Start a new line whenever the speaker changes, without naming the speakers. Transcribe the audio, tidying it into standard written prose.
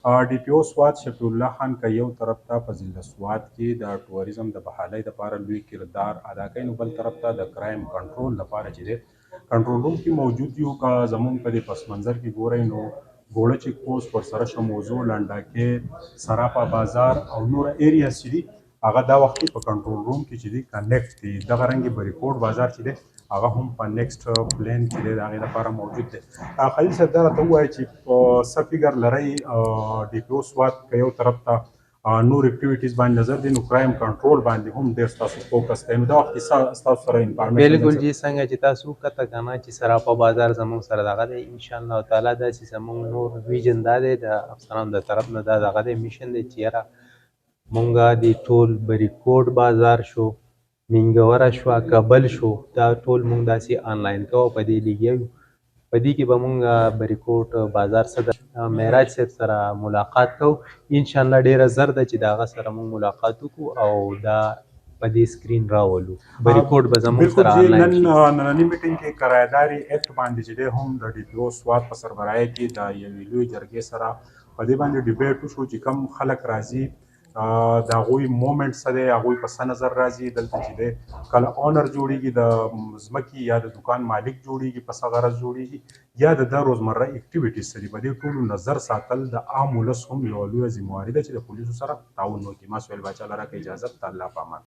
ډي پي او سوات شفیع الله خان که یو طرف ته په ضلع سوات کې د ټوریزم د بحالۍ دپاره لوی کردار ادا کوي، نو بل طرف ته د کرایم کنټرول دپاره چې دی کنټرول روم کې موجود یو. که زمونږ په دې پس منظر کې ګورئ نو ګوړه چیک پوسټ، ورسره شموزو، لنډاکې، سراپا بازار او نور ایریاز چې دي هغه دا وخت په کنټرول روم کې چې دي کنیکټ دي. دغه رنګې بریکوټ بازار چې دی هغه هم په نیکسټ پلین کې دی، د هغې لپاره موجود دی. خلیل صاحب دا راته ووایه چې په څه فکر لرئ ډي پي او سوات که یو طرف ته نور اکټیویټیز باندې نظر دی، نو کرایم کنټرول باندې هم ډېر ستاسو فوکس دی، نو دا وخت کې ستاسو سره انفارمیشن
بالکل جی څنګه چې تاسو وکته که نه چې سراپا بازار زموږ سره دغه دی انشاءالله تعالی داسې زموږ نور ویژن دا دی د افسرانو د طرف نه دا دغه دی میشن دی چې یاره مونږ د ټول بریکوټ بازار شو، مینګوره شوه، کابل شو، دا ټول مونږ داسې آنلاین کوو، په دې لګیا یو. په دې کې به مونږ بریکوټ بازار سره د معراج صاحب سره ملاقات کوو انشاءالله. ډېره زر ده چې د هغه سره مونږ ملاقات وکړو او دا په دې سکرین راولو. بریکوټ به زموږ سره آنلاین شي.
ننني میټینګ کې کرایهداري اکټ باندې چې دی هم د ډي پي او سوات په سربراهۍ کې د یوې لویې جرګې سره په دې باندې ډیبیټ وشو چې کوم خلک راځي د هغوی مومنټ څه دی، هغوی په څه نظر راځي. دلته چې دی کله اونر جوړیږي د ځمکې یا د دکان مالک جوړیږي په څه غرض جوړیږي یا د روزمره اکټیویټیز څه دي، په دې ټولو نظر ساتل د عام ولس هم یوه لویه ذمهواري ده چې د پولیسو سره تعاون وکړي. ما سهیل باچا لره که اجازت، د الله په امان.